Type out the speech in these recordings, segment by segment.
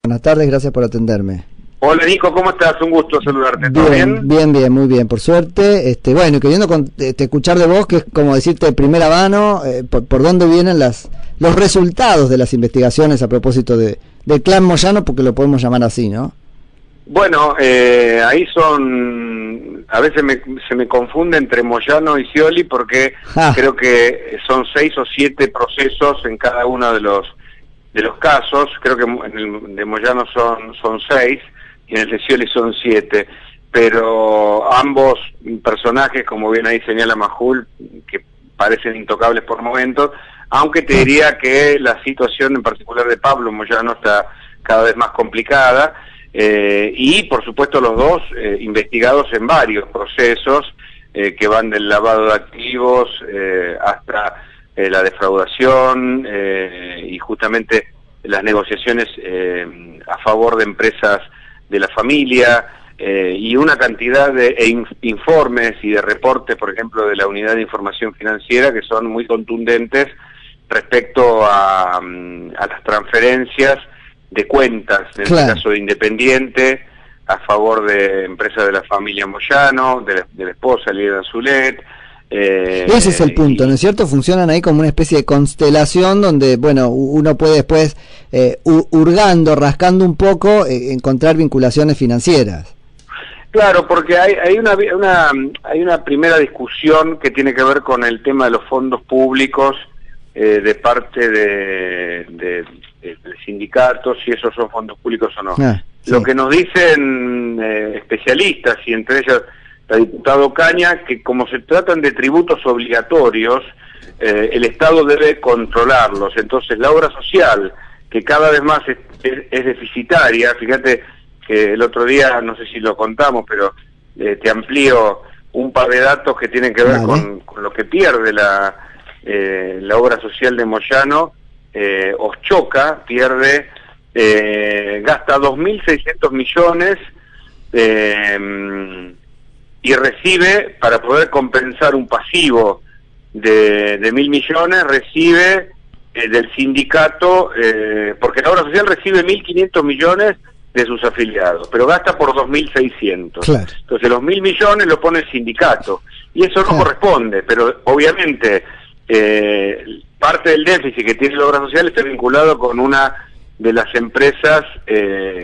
Buenas tardes, gracias por atenderme. Hola Nico, ¿cómo estás? Un gusto saludarte. ¿Todo bien? Bien, muy bien, por suerte. Bueno, queriendo escuchar de vos, que es como decirte de primera mano, por dónde vienen los resultados de las investigaciones a propósito del clan Moyano, porque lo podemos llamar así, ¿no? Bueno, ahí a veces se me confunde entre Moyano y Scioli, porque creo que son 6 o 7 procesos en cada uno de los casos. Creo que en el de Moyano son 6 y en el de Scioli son 7, pero ambos personajes, como bien ahí señala Majul, que parecen intocables por momentos, aunque te diría que la situación en particular de Pablo Moyano está cada vez más complicada, y por supuesto los dos investigados en varios procesos que van del lavado de activos hasta la defraudación y justamente las negociaciones a favor de empresas de la familia, y una cantidad de informes y de reportes, por ejemplo, de la Unidad de Información Financiera, que son muy contundentes respecto a las transferencias de cuentas, en este caso de Independiente, a favor de empresas de la familia Moyano, de la esposa Lidia Zulet. Ese es el punto, ¿no es cierto? Funcionan ahí como una especie de constelación donde, bueno, uno puede después, hurgando, rascando un poco, encontrar vinculaciones financieras. Claro, porque hay una primera discusión que tiene que ver con el tema de los fondos públicos de parte de sindicatos, si esos son fondos públicos o no. Sí. Lo que nos dicen especialistas, y entre ellos la diputada Ocaña, que como se tratan de tributos obligatorios, el Estado debe controlarlos. Entonces la obra social, que cada vez más es deficitaria, fíjate que el otro día, no sé si lo contamos, pero te amplío un par de datos que tienen que ver con lo que pierde la obra social de Moyano. Oschoca pierde, gasta 2.600 millones, y recibe, para poder compensar un pasivo de 1.000 millones, recibe del sindicato, porque la obra social recibe 1.500 millones de sus afiliados, pero gasta por 2.600. Claro. Entonces los 1.000 millones lo pone el sindicato, y eso no corresponde, pero obviamente parte del déficit que tiene la obra social está vinculado con una de las empresas,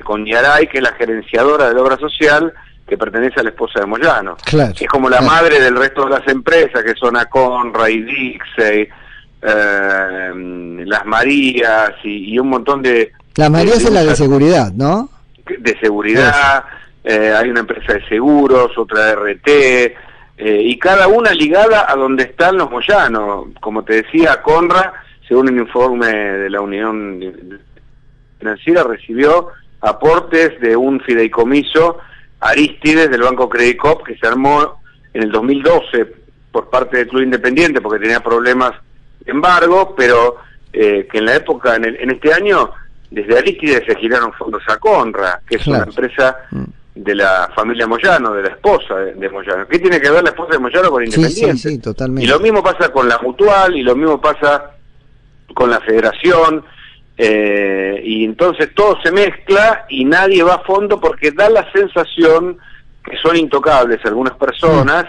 con Yaray, que es la gerenciadora de la obra social, que pertenece a la esposa de Moyano. Claro, es como la madre del resto de las empresas, que son Aconra, Dixey, Las Marías y un montón de... Las Marías es la de seguridad, ¿no? De seguridad, hay una empresa de seguros, otra de RT, y cada una ligada a donde están los Moyano. Como te decía, Aconra, según un informe de la Unión Financiera, recibió aportes de un fideicomiso Aristides del Banco Credit Corp, que se armó en el 2012 por parte del Club Independiente porque tenía problemas de embargo, pero que en la época, en este año, desde Aristides se giraron fondos a Conra, que es una empresa de la familia Moyano, de la esposa de Moyano. ¿Qué tiene que ver la esposa de Moyano con Independiente? Sí, totalmente. Y lo mismo pasa con la Mutual, y lo mismo pasa con la Federación, y entonces todo se mezcla y nadie va a fondo, porque da la sensación que son intocables algunas personas,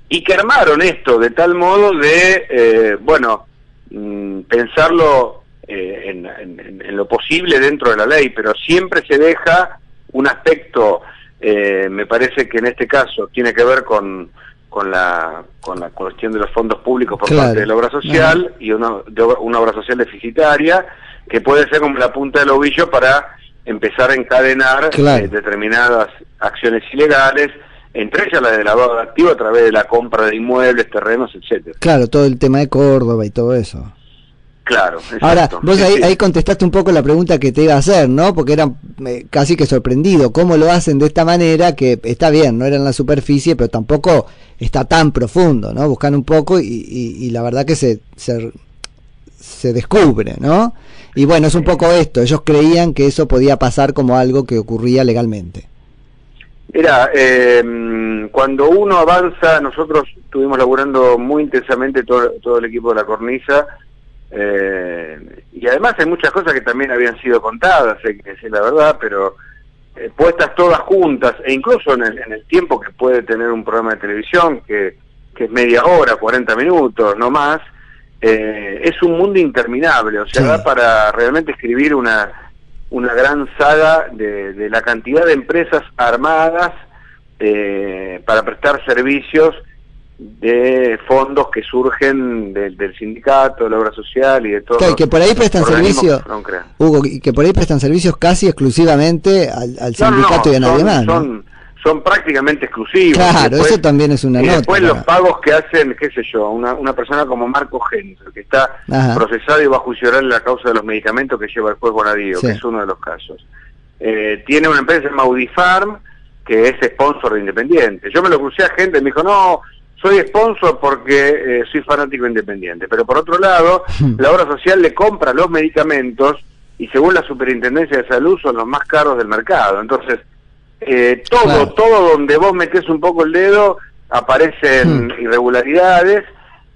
y que armaron esto de tal modo de, pensarlo en lo posible dentro de la ley, pero siempre se deja un aspecto, me parece que en este caso tiene que ver con la cuestión de los fondos públicos por parte de la obra social, y una obra social deficitaria, que puede ser como la punta del ovillo para empezar a encadenar determinadas acciones ilegales, entre ellas la de lavado de activos a través de la compra de inmuebles, terrenos, etcétera. Claro, todo el tema de Córdoba y todo eso. Claro, exacto. Ahora, vos ahí contestaste un poco la pregunta que te iba a hacer, ¿no? Porque era casi que sorprendido. ¿Cómo lo hacen de esta manera? Que está bien, no era en la superficie, pero tampoco está tan profundo, ¿no? Buscan un poco y la verdad que se descubre, ¿no? Y bueno, es un poco esto. Ellos creían que eso podía pasar como algo que ocurría legalmente. Mira, cuando uno avanza, nosotros estuvimos laburando muy intensamente todo el equipo de La Cornisa, Y además hay muchas cosas que también habían sido contadas, hay que decir la verdad, pero puestas todas juntas, e incluso en el tiempo que puede tener un programa de televisión, que es media hora, 40 minutos, no más, es un mundo interminable, o sea, sí, da para realmente escribir una gran saga de la cantidad de empresas armadas para prestar servicios de fondos que surgen del sindicato, de la obra social y de todo. Claro, y que por ahí prestan servicios, Hugo, y que por ahí prestan servicios casi exclusivamente al sindicato y a nadie más, ¿no? Son prácticamente exclusivos. Claro, después, eso también es una nota. Y después los pagos que hacen, qué sé yo, una persona como Marco Genser, que está procesado y va a juiciar la causa de los medicamentos que lleva el juez Bonadío, que es uno de los casos. Tiene una empresa llamada Audifarm, que es sponsor de Independiente. Yo me lo crucé a gente y me dijo, no, soy sponsor porque soy fanático de Independiente. Pero por otro lado, la obra social le compra los medicamentos y según la Superintendencia de Salud son los más caros del mercado. Entonces, todo donde vos metés un poco el dedo aparecen irregularidades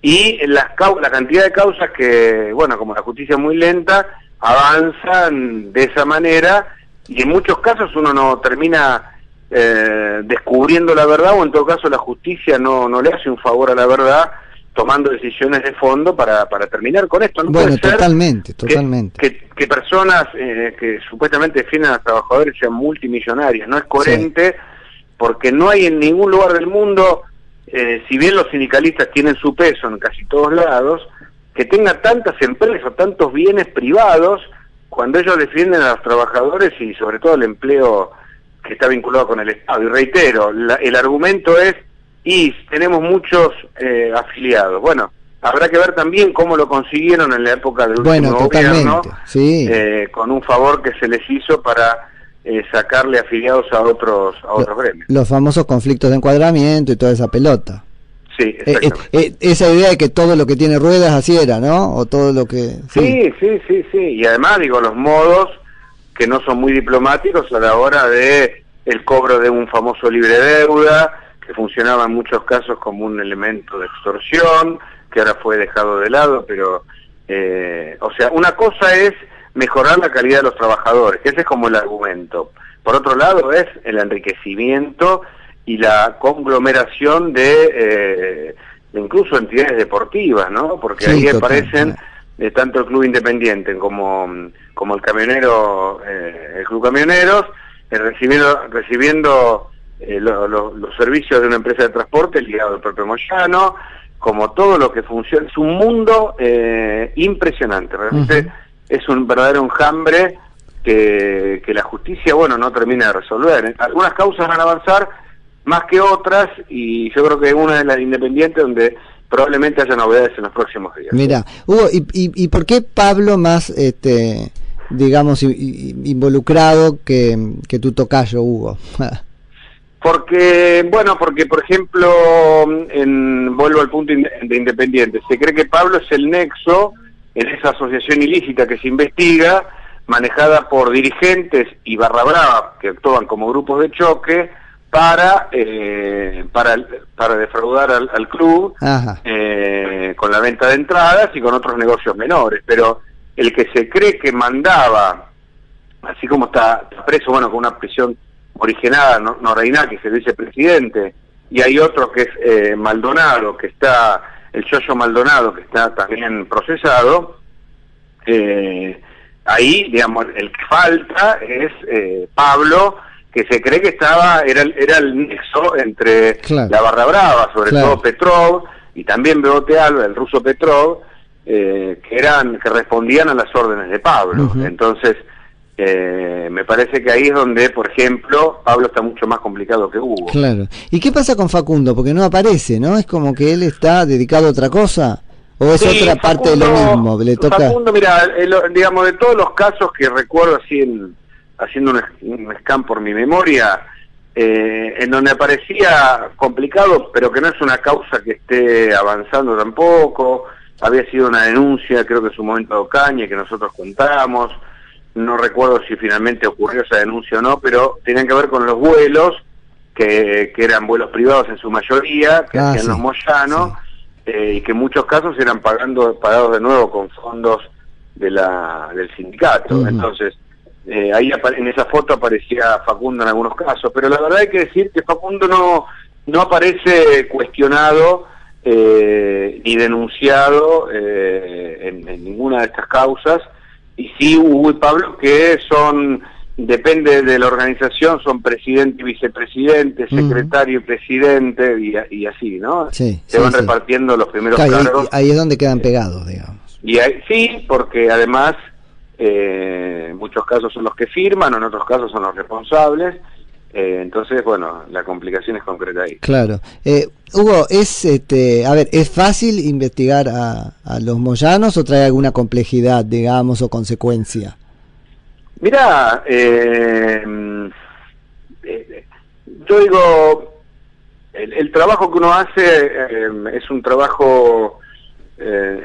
y la cantidad de causas que, bueno, como la justicia es muy lenta, avanzan de esa manera y en muchos casos uno no termina descubriendo la verdad, o en todo caso la justicia no le hace un favor a la verdad tomando decisiones de fondo para terminar con esto. No bueno, puede ser totalmente. que personas que supuestamente defienden a los trabajadores sean multimillonarias. No es coherente, porque no hay en ningún lugar del mundo, si bien los sindicalistas tienen su peso en casi todos lados, que tenga tantas empresas, tantos bienes privados, cuando ellos defienden a los trabajadores y sobre todo el empleo que está vinculado con el Estado. Y reitero, el argumento es, y tenemos muchos afiliados. Bueno, habrá que ver también cómo lo consiguieron en la época del último gobierno, con un favor que se les hizo para sacarle afiliados a otros gremios. Los famosos conflictos de encuadramiento y toda esa pelota. Sí, exactamente. Esa idea de que todo lo que tiene ruedas así era, ¿no? O todo lo que... Sí. Y además, digo, los modos que no son muy diplomáticos a la hora de el cobro de un famoso libre deuda, que funcionaba en muchos casos como un elemento de extorsión, que ahora fue dejado de lado, pero, o sea, una cosa es mejorar la calidad de los trabajadores, que ese es como el argumento. Por otro lado es el enriquecimiento y la conglomeración de incluso entidades deportivas, ¿no? Porque ahí aparecen tanto el Club Independiente como el camionero, el Club Camioneros, recibiendo los servicios de una empresa de transporte ligado al propio Moyano, como todo lo que funciona. Es un mundo impresionante, realmente es un verdadero enjambre que la justicia, bueno, no termina de resolver. Algunas causas van a avanzar más que otras, y yo creo que una es la de Independiente, donde probablemente haya novedades en los próximos días. Mira, Hugo, ¿y por qué Pablo más, digamos, involucrado que tu tocayo, Hugo? Porque, por ejemplo, vuelvo al punto de Independiente, se cree que Pablo es el nexo en esa asociación ilícita que se investiga, manejada por dirigentes y barra brava que actúan como grupos de choque para defraudar al club con la venta de entradas y con otros negocios menores. Pero el que se cree que mandaba, así como está preso, bueno, con una prisión originada, Norreina, que es el vicepresidente, y hay otro que es Maldonado, que está, el Yoyo Maldonado, que está también procesado, ahí, digamos, el que falta es Pablo, que se cree que era el nexo entre la barra brava, sobre todo Petrov, y también Beote Alba, el ruso Petrov, que respondían a las órdenes de Pablo. Entonces, me parece que ahí es donde, por ejemplo, Pablo está mucho más complicado que Hugo. Claro. ¿Y qué pasa con Facundo? Porque no aparece, ¿no? Es como que él está dedicado a otra cosa, o es otra parte de lo mismo. Le toca... Facundo, mira, digamos, de todos los casos que recuerdo así haciendo un scan por mi memoria, en donde aparecía complicado, pero que no es una causa que esté avanzando tampoco. Había sido una denuncia, creo que en su momento de Ocaña, que nosotros contamos. No recuerdo si finalmente ocurrió esa denuncia o no, pero tenían que ver con los vuelos, que eran vuelos privados en su mayoría, que hacían los Moyano, y que en muchos casos eran pagados de nuevo con fondos del sindicato. Entonces, ahí en esa foto aparecía Facundo en algunos casos, pero la verdad hay que decir que Facundo no aparece cuestionado ni denunciado en ninguna de estas causas, y sí Hugo y Pablo, que depende de la organización, son presidente y vicepresidente, secretario y presidente, y así, ¿no? Sí, se van repartiendo los primeros cargos. Ahí es donde quedan pegados, digamos. Y sí, porque además en muchos casos son los que firman, o en otros casos son los responsables. Entonces, bueno, la complicación es concreta ahí. Claro. Hugo, ¿es fácil investigar a los Moyanos o trae alguna complejidad, digamos, o consecuencia? Mirá, yo digo, el trabajo que uno hace es un trabajo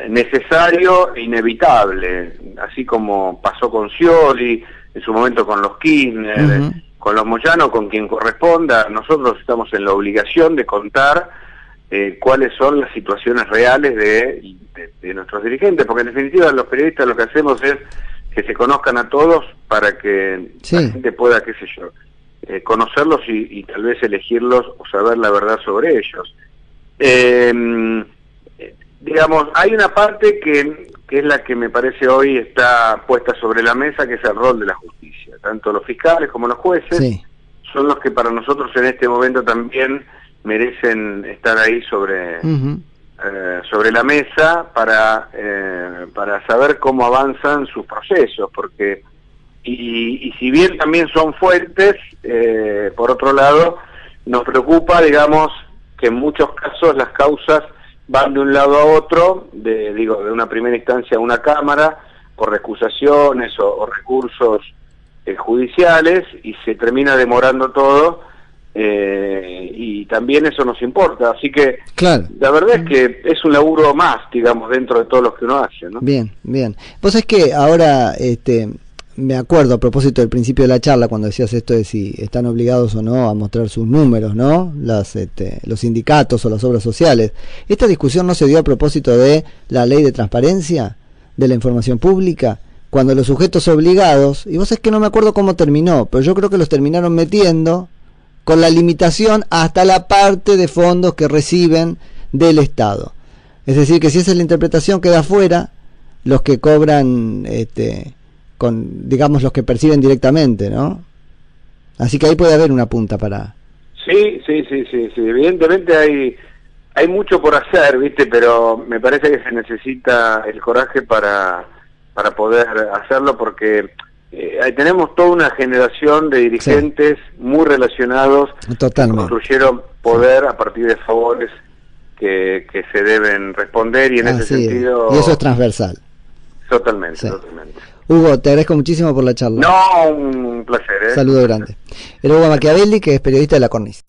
necesario e inevitable, así como pasó con Scioli, en su momento con los Kirchner, con los Moyano, con quien corresponda. Nosotros estamos en la obligación de contar cuáles son las situaciones reales de nuestros dirigentes, porque en definitiva los periodistas lo que hacemos es que se conozcan a todos para que la gente pueda, qué sé yo, conocerlos y tal vez elegirlos o saber la verdad sobre ellos. Digamos, hay una parte que es la que me parece hoy está puesta sobre la mesa, que es el rol de la justicia. Tanto los fiscales como los jueces son los que para nosotros en este momento también merecen estar ahí sobre la mesa para saber cómo avanzan sus procesos, porque y si bien también son fuertes, por otro lado nos preocupa, digamos, que en muchos casos las causas van de un lado a otro, de una primera instancia a una cámara por recusaciones o recursos judiciales, y se termina demorando todo, y también eso nos importa. Así que la verdad es que es un laburo más, digamos, dentro de todo lo que uno hace, ¿no? Bien. Vos sabés que ahora me acuerdo, a propósito del principio de la charla, cuando decías esto de si están obligados o no a mostrar sus números, ¿no? Los sindicatos o las obras sociales. ¿Esta discusión no se dio a propósito de la ley de transparencia, de la información pública? Cuando los sujetos obligados, y vos sabés que no me acuerdo cómo terminó, pero yo creo que los terminaron metiendo con la limitación hasta la parte de fondos que reciben del Estado. Es decir, que si esa es la interpretación, queda fuera los que cobran, digamos, los que perciben directamente, ¿no? Así que ahí puede haber una punta para... Sí. Evidentemente hay mucho por hacer, ¿viste? Pero me parece que se necesita el coraje para poder hacerlo, porque tenemos toda una generación de dirigentes muy relacionados, que construyeron poder a partir de favores que se deben responder, y en ese sentido... Y eso es transversal. Totalmente. Hugo, te agradezco muchísimo por la charla. No, un placer. Saludo grande. Era Hugo Machiavelli, que es periodista de La Cornisa.